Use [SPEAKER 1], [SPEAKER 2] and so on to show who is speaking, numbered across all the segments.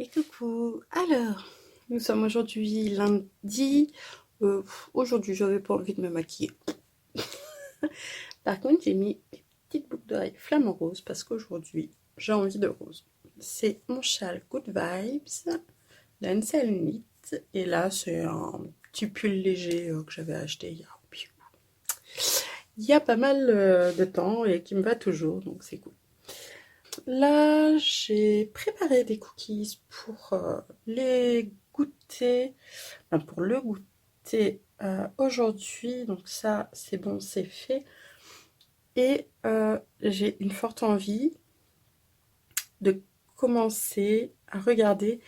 [SPEAKER 1] Et coucou. Alors, nous sommes aujourd'hui lundi. Aujourd'hui, j'avais pas envie de me maquiller. Par contre, j'ai mis des petites boucles d'oreilles flamant rose parce qu'aujourd'hui, j'ai envie de rose. C'est mon châle Good Vibes d'Ansel Knit. Et là, c'est un petit pull léger que j'avais acheté il y a pas mal de temps et qui me va toujours, donc c'est cool. Là, j'ai préparé des cookies pour les goûter, enfin, pour le goûter aujourd'hui. Donc ça, c'est bon, c'est fait. Et j'ai une forte envie de commencer à regarder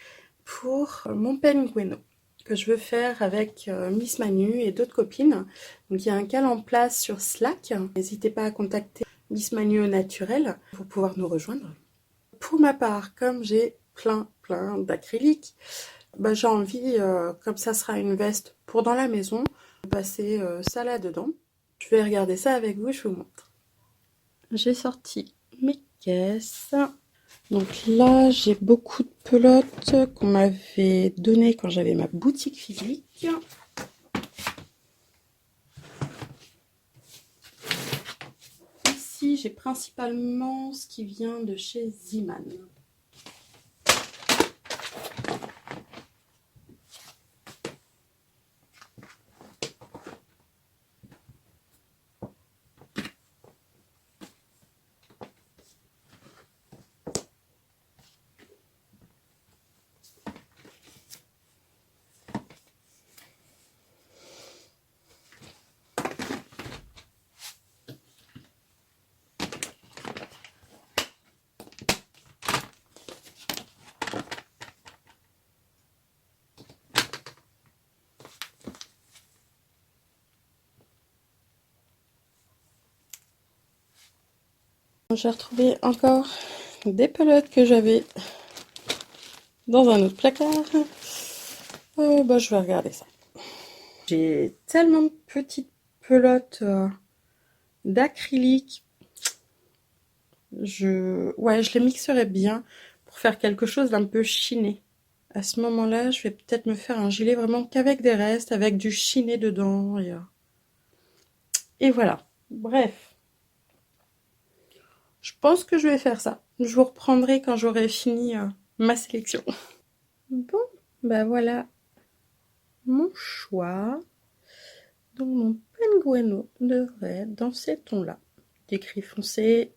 [SPEAKER 1] pour mon pengueno que je veux faire avec Miss Manu et d'autres copines. Donc il y a un cal en place sur Slack. N'hésitez pas à contacter Miss Manu au naturel pour pouvoir nous rejoindre. Pour ma part, comme j'ai plein d'acrylique, bah, j'ai envie, comme ça sera une veste pour dans la maison, de passer ça là-dedans. Je vais regarder ça avec vous, je vous montre. J'ai sorti mes caisses. Donc là, j'ai beaucoup de pelotes qu'on m'avait données quand j'avais ma boutique physique. Ici, j'ai principalement ce qui vient de chez Ziman. J'ai retrouvé encore des pelotes que j'avais dans un autre placard. Bah, je vais regarder ça. J'ai tellement de petites pelotes d'acrylique. Ouais, je les mixerais bien pour faire quelque chose d'un peu chiné. À ce moment-là, je vais peut-être me faire un gilet vraiment qu'avec des restes, avec du chiné dedans. Et voilà. Bref. Je pense que je vais faire ça. Je vous reprendrai quand j'aurai fini ma sélection. Bon, bah voilà mon choix. Donc mon pengueno devrait être dans ces tons-là. Des gris foncés,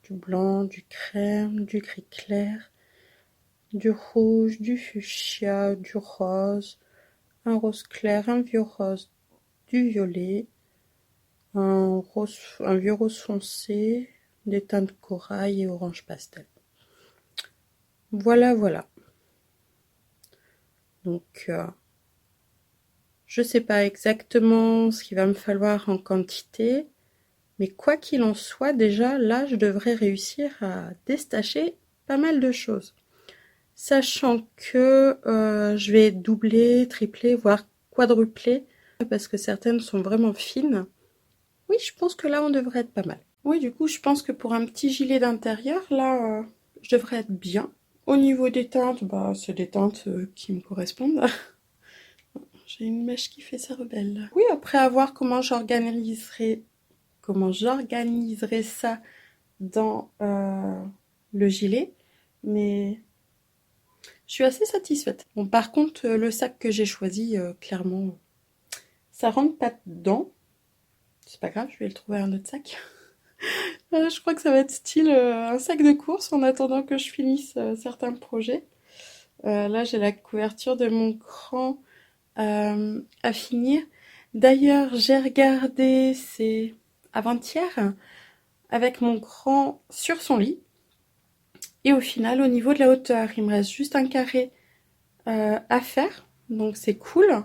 [SPEAKER 1] du blanc, du crème, du gris clair, du rouge, du fuchsia, du rose, un rose clair, un vieux rose, du violet, un vieux rose foncé, des teintes de corail et orange pastel. Voilà. Donc, je sais pas exactement ce qu'il va me falloir en quantité, mais quoi qu'il en soit, déjà là, je devrais réussir à déstacher pas mal de choses. Sachant que je vais doubler, tripler, voire quadrupler, parce que certaines sont vraiment fines. Oui, je pense que là, on devrait être pas mal. Oui, du coup, je pense que pour un petit gilet d'intérieur, là, je devrais être bien. Au niveau des teintes, bah, c'est des teintes qui me correspondent. J'ai une mèche qui fait sa rebelle. Oui, après avoir comment j'organiserai ça dans le gilet, mais je suis assez satisfaite. Bon, par contre, le sac que j'ai choisi, clairement, ça rentre pas dedans. C'est pas grave, je vais le trouver un autre sac. Je crois que ça va être style un sac de course en attendant que je finisse certains projets. Là, j'ai la couverture de mon cran à finir. D'ailleurs, j'ai regardé, c'est avant-hier, avec mon cran sur son lit. Et au final, au niveau de la hauteur, il me reste juste un carré à faire. Donc c'est cool.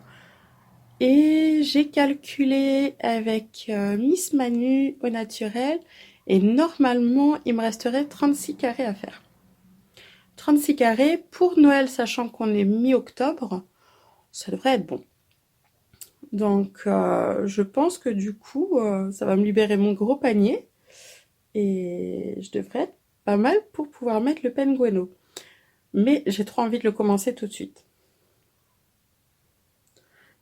[SPEAKER 1] Et j'ai calculé avec Miss Manu au naturel. Et normalement, il me resterait 36 carrés à faire. 36 carrés pour Noël, sachant qu'on est mi-octobre, ça devrait être bon. Donc, je pense que du coup, ça va me libérer mon gros panier. Et je devrais être pas mal pour pouvoir mettre le pengueno. mais j'ai trop envie de le commencer tout de suite.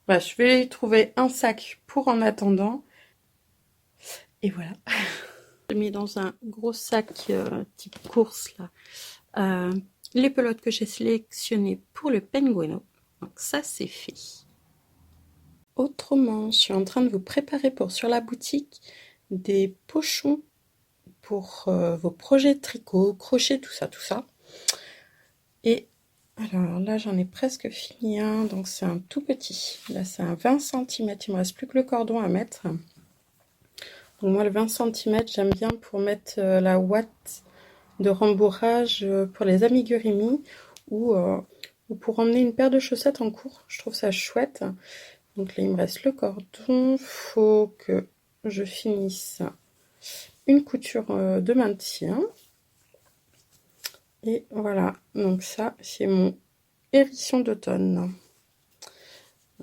[SPEAKER 1] Bah, je vais trouver un sac pour en attendant. Et voilà. J'ai mis dans un gros sac type course là les pelotes que j'ai sélectionnées pour le Pengueno. Donc ça c'est fait. Autrement, je suis en train de vous préparer pour sur la boutique des pochons pour vos projets de tricot, crochet, tout ça, tout ça. Et alors là, j'en ai presque fini un, donc c'est un tout petit. Là, c'est un 20 centimètres. Il me reste plus que le cordon à mettre. Donc moi, le 20 centimètres, j'aime bien pour mettre la ouate de rembourrage pour les amigurumi ou pour emmener une paire de chaussettes en cours. Je trouve ça chouette. Donc là, il me reste le cordon. Faut que je finisse une couture de maintien. Et voilà, donc ça, c'est mon hérisson d'automne.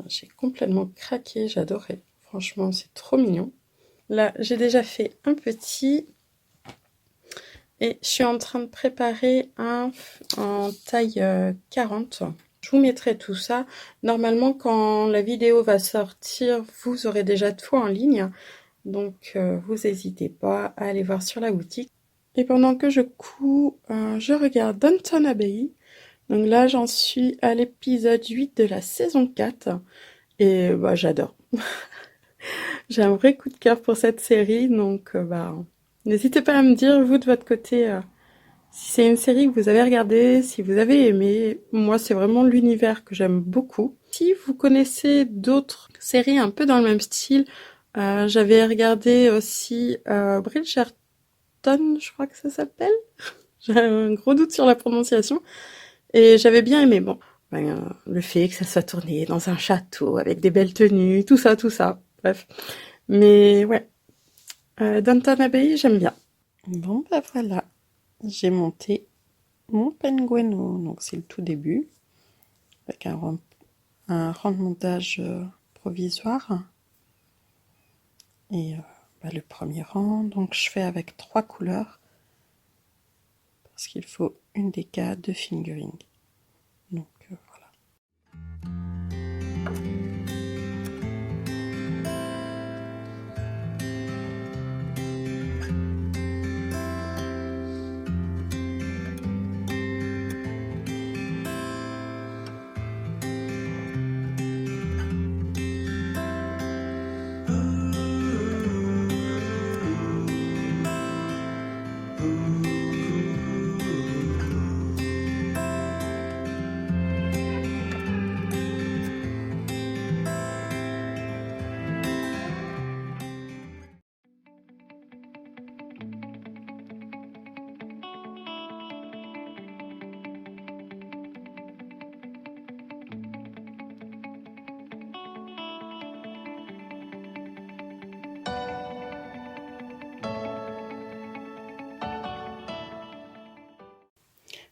[SPEAKER 1] J'ai complètement craqué, j'adorais. Franchement, c'est trop mignon. Là, j'ai déjà fait un petit. Et je suis en train de préparer un en taille 40. Je vous mettrai tout ça. Normalement, quand la vidéo va sortir, vous aurez déjà tout en ligne. Donc, vous n'hésitez pas à aller voir sur la boutique. Et pendant que je couds, je regarde Downton Abbey. Donc là, j'en suis à l'épisode 8 de la saison 4. Et bah, j'adore. J'ai un vrai coup de cœur pour cette série. Donc, n'hésitez pas à me dire, vous, de votre côté, si c'est une série que vous avez regardée, si vous avez aimé. Moi, c'est vraiment l'univers que j'aime beaucoup. Si vous connaissez d'autres séries un peu dans le même style, j'avais regardé aussi Bridgerton, je crois que ça s'appelle. J'ai un gros doute sur la prononciation. Et j'avais bien aimé. Bon, le fait que ça soit tourné dans un château avec des belles tenues, tout ça, tout ça. Bref. Mais ouais, Downton Abbey, j'aime bien. Bon, bah voilà. J'ai monté mon Pengueno. Donc c'est le tout début. Avec un rang de montage provisoire. Et le premier rang. Donc je fais avec 3 couleurs. Parce qu'il faut une déca, 2 fingering. Donc voilà.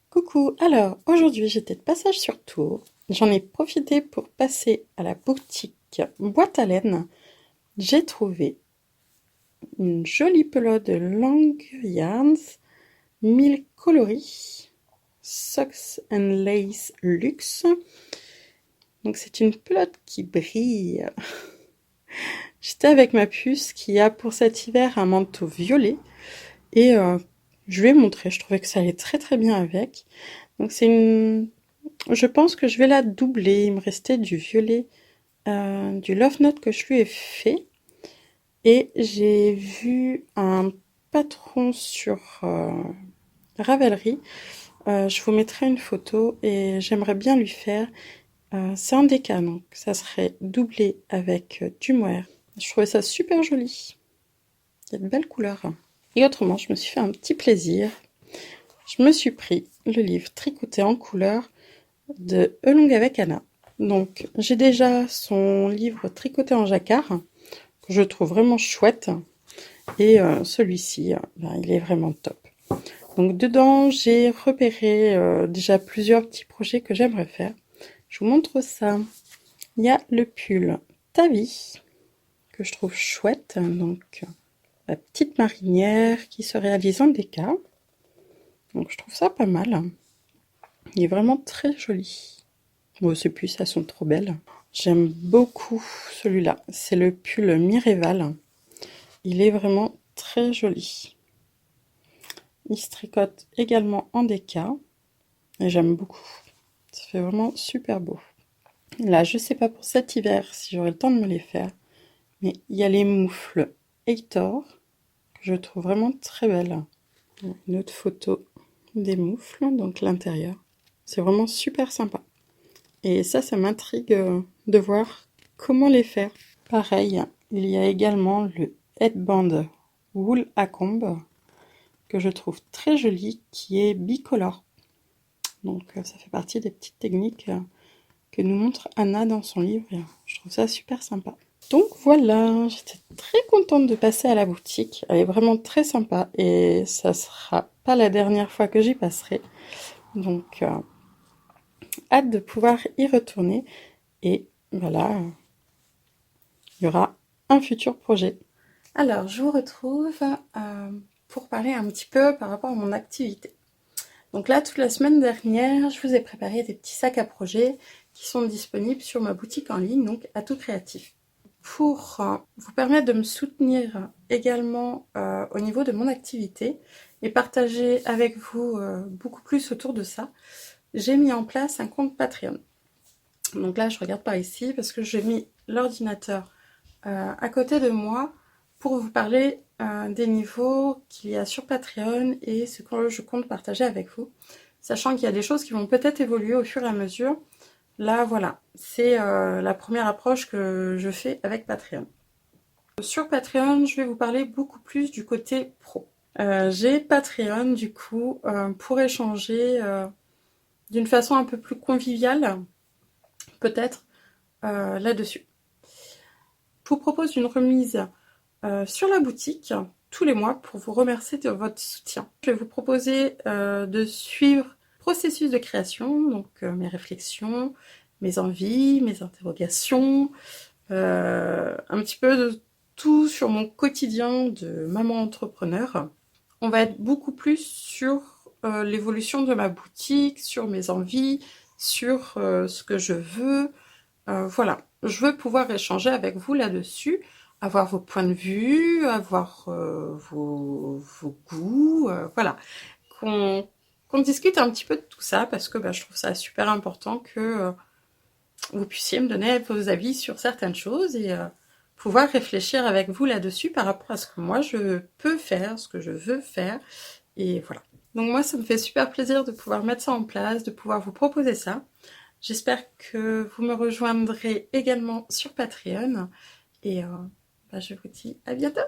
[SPEAKER 1] Coucou, alors aujourd'hui j'étais de passage sur Tours. J'en ai profité pour passer à la boutique Boîte à laine. J'ai trouvé une jolie pelote de Long Yarns 1000 coloris Socks and Lace Luxe. Donc c'est une pelote qui brille. J'étais avec ma puce qui a pour cet hiver un manteau violet et je lui ai montré, je trouvais que ça allait très très bien avec. Donc c'est une... Je pense que je vais la doubler. Il me restait du violet, du Love Note que je lui ai fait. Et j'ai vu un patron sur Ravelry. Je vous mettrai une photo et j'aimerais bien lui faire. C'est un déca, donc ça serait doublé avec du mohair. Je trouvais ça super joli. Il y a de belles couleurs. Et autrement, je me suis fait un petit plaisir. Je me suis pris le livre Tricoté en couleur de Elong avec Anna. Donc, j'ai déjà son livre Tricoté en jacquard, que je trouve vraiment chouette. Et celui-ci, il est vraiment top. Donc, dedans, j'ai repéré déjà plusieurs petits projets que j'aimerais faire. Je vous montre ça. Il y a le pull Tavi, que je trouve chouette. Donc, la petite marinière qui se réalise en déca. Donc, je trouve ça pas mal. Il est vraiment très joli. Bon, ces puces, elles sont trop belles. J'aime beaucoup celui-là. C'est le pull Mireval. Il est vraiment très joli. Il se tricote également en déca. Et j'aime beaucoup. Ça fait vraiment super beau. Là, je sais pas pour cet hiver si j'aurai le temps de me les faire. Mais il y a les moufles Heitor que je trouve vraiment très belles. Une autre photo des moufles, donc l'intérieur. C'est vraiment super sympa. Et ça m'intrigue de voir comment les faire. Pareil, il y a également le headband wool à combe que je trouve très joli, qui est bicolore. Donc ça fait partie des petites techniques que nous montre Anna dans son livre. Je trouve ça super sympa. Donc voilà, j'étais très contente de passer à la boutique. Elle est vraiment très sympa et ça sera pas la dernière fois que j'y passerai. Donc hâte de pouvoir y retourner et voilà, il y aura un futur projet. Alors, je vous retrouve pour parler un petit peu par rapport à mon activité. Donc là, toute la semaine dernière, je vous ai préparé des petits sacs à projet qui sont disponibles sur ma boutique en ligne, donc Atout Créatif. Pour vous permettre de me soutenir également au niveau de mon activité et partager avec vous beaucoup plus autour de ça, j'ai mis en place un compte Patreon. Donc là, je regarde par ici parce que j'ai mis l'ordinateur à côté de moi pour vous parler des niveaux qu'il y a sur Patreon et ce que je compte partager avec vous, sachant qu'il y a des choses qui vont peut-être évoluer au fur et à mesure. Là, voilà, c'est la première approche que je fais avec Patreon. Sur Patreon, je vais vous parler beaucoup plus du côté pro. J'ai Patreon, du coup, pour échanger d'une façon un peu plus conviviale, peut-être, là-dessus. Je vous propose une remise sur la boutique tous les mois pour vous remercier de votre soutien. Je vais vous proposer de suivre le processus de création, donc mes réflexions, mes envies, mes interrogations, un petit peu de tout sur mon quotidien de maman entrepreneur. On va être beaucoup plus sur l'évolution de ma boutique, sur mes envies, sur ce que je veux. Voilà, je veux pouvoir échanger avec vous là-dessus, avoir vos points de vue, avoir vos goûts, voilà. Qu'on discute un petit peu de tout ça parce que je trouve ça super important que vous puissiez me donner vos avis sur certaines choses et pouvoir réfléchir avec vous là-dessus par rapport à ce que moi je peux faire, ce que je veux faire, et voilà. Donc moi, ça me fait super plaisir de pouvoir mettre ça en place, de pouvoir vous proposer ça. J'espère que vous me rejoindrez également sur Patreon, et je vous dis à bientôt.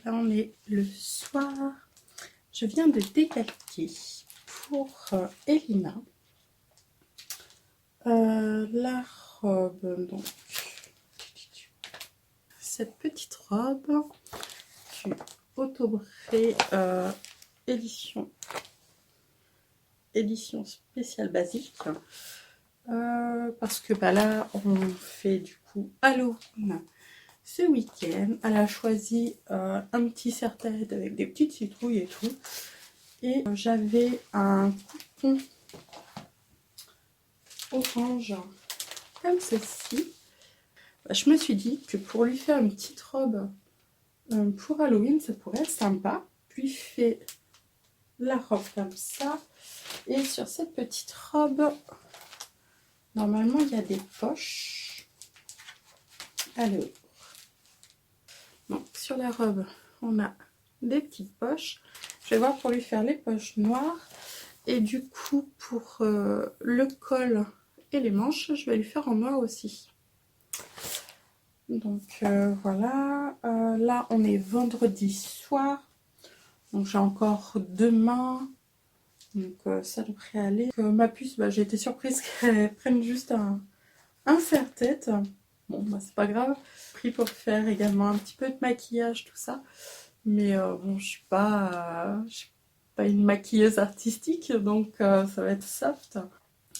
[SPEAKER 1] là on est le soir. Je viens de décalquer pour Elina la robe, donc cette petite robe du Autobré édition spéciale basique, parce que bah là on fait du coup Halloween ce week-end. Elle a choisi un petit serre-tête avec des petites citrouilles et tout, et j'avais un coupon orange comme ceci. Je me suis dit que pour lui faire une petite robe pour Halloween, ça pourrait être sympa. Je lui fais la robe comme ça, et sur cette petite robe, normalement il y a des poches. Alors, donc sur la robe, on a des petites poches. Je vais voir pour lui faire les poches noires, et du coup pour le col et les manches, je vais lui faire en noir aussi. Donc voilà, là on est vendredi soir, donc j'ai encore demain, donc ça devrait aller. Ma puce, bah, j'ai été surprise qu'elle prenne juste un serre-tête. Bon, bah c'est pas grave. Pris pour faire également un petit peu de maquillage, tout ça. Mais bon, je suis pas une maquilleuse artistique, donc ça va être soft.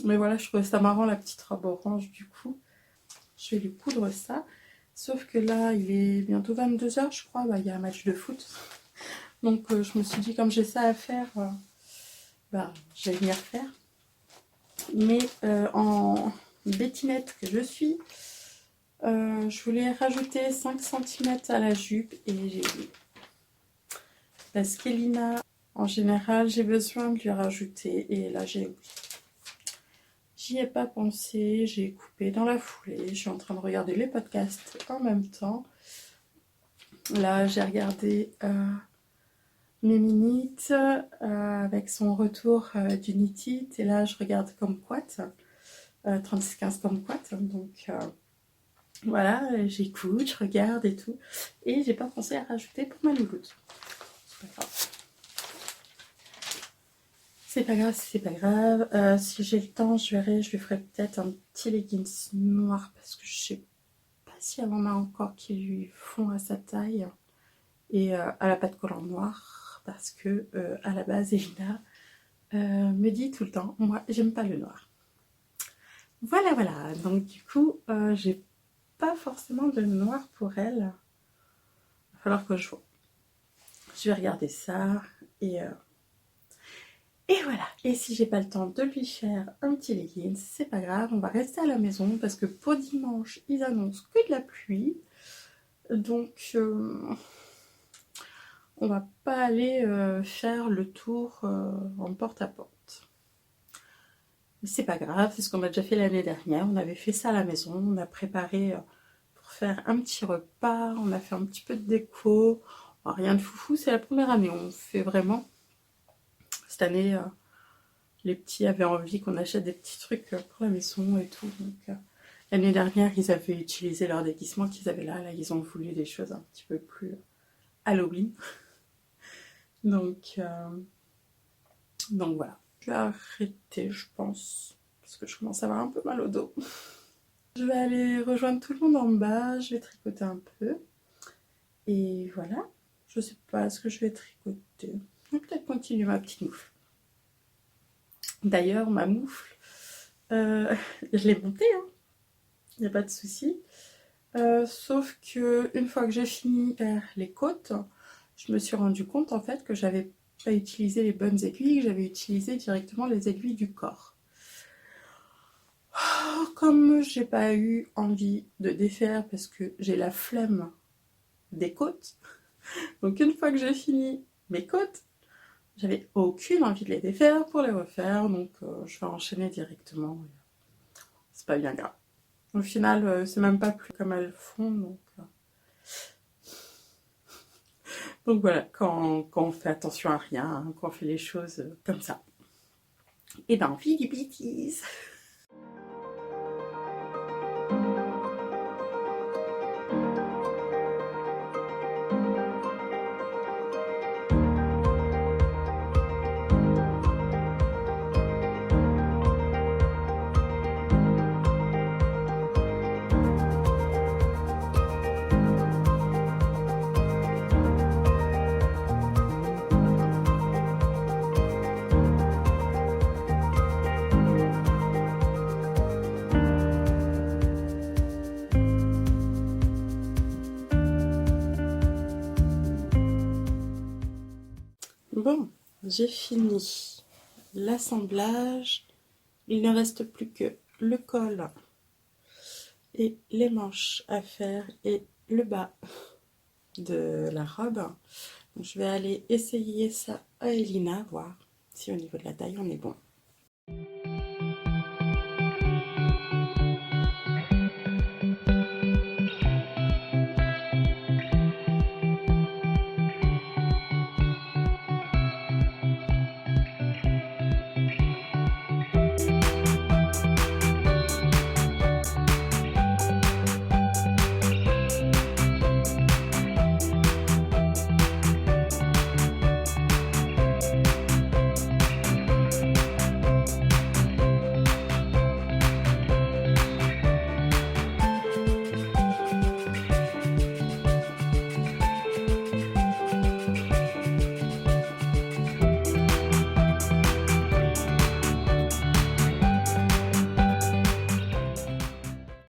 [SPEAKER 1] Mais voilà, je trouvais ça marrant, la petite robe orange du coup. Je vais lui coudre ça. Sauf que là, il est bientôt 22h, je crois. Bah, il y a un match de foot. Donc je me suis dit, comme j'ai ça à faire, bah, je vais venir faire. Mais en bêtinette que je suis, je voulais rajouter 5 cm à la jupe, et j'ai oublié. Parce qu'Elina, en général, j'ai besoin de lui rajouter, et là j'ai oublié. J'y ai pas pensé, j'ai coupé dans la foulée. Je suis en train de regarder les podcasts en même temps. Là, j'ai regardé Méminite avec son retour du Nitite, et là, je regarde Kumquat, 3615 Kumquat. Donc voilà, j'écoute, je regarde et tout. Et j'ai pas pensé à rajouter pour ma louloute. C'est pas grave. C'est pas grave, c'est pas grave. Si j'ai le temps, je verrai, je lui ferai peut-être un petit leggings noir, parce que je sais pas si elle en a encore qui lui font à sa taille. Et elle a pas de collant noir, parce que à la base, Elina me dit tout le temps, moi j'aime pas le noir. Voilà, voilà. Donc du coup, j'ai pas forcément de noir pour elle. Il va falloir que je vois. Je vais regarder ça, et voilà. Et si j'ai pas le temps de lui faire un petit leggings, c'est pas grave, on va rester à la maison, parce que pour dimanche, ils annoncent que de la pluie. Donc on va pas aller faire le tour en porte-à-porte. Mais c'est pas grave, c'est ce qu'on a déjà fait l'année dernière. On avait fait ça à la maison, on a préparé pour faire un petit repas, on a fait un petit peu de déco. Alors, rien de foufou, c'est la première année, on fait vraiment. Cette année, les petits avaient envie qu'on achète des petits trucs pour la maison et tout. Donc l'année dernière, ils avaient utilisé leur déguisement qu'ils avaient là. Là, ils ont voulu des choses un petit peu plus Halloween. Donc voilà. Je vais arrêter, je pense, parce que je commence à avoir un peu mal au dos. Je vais aller rejoindre tout le monde en bas, je vais tricoter un peu. Et voilà. Je sais pas ce que je vais tricoter. Je vais peut-être continuer ma petite moufle. D'ailleurs, ma moufle, je l'ai montée, hein. Il n'y a pas de souci. Sauf que une fois que j'ai fini de faire les côtes, je me suis rendu compte en fait que j'avais pas utilisé les bonnes aiguilles, que j'avais utilisé directement les aiguilles du corps. Comme j'ai pas eu envie de défaire parce que j'ai la flemme des côtes, donc une fois que j'ai fini mes côtes, j'avais aucune envie de les défaire pour les refaire, donc je vais enchaîner directement. C'est pas bien grave. Au final, c'est même pas plus comme elles font, donc voilà, quand on fait attention à rien, hein, quand on fait les choses comme ça, et ben on fait des bêtises. Bon, j'ai fini l'assemblage. Il ne reste plus que le col et les manches à faire et le bas de la robe. Donc, je vais aller essayer ça à Elina, voir si au niveau de la taille on est bon.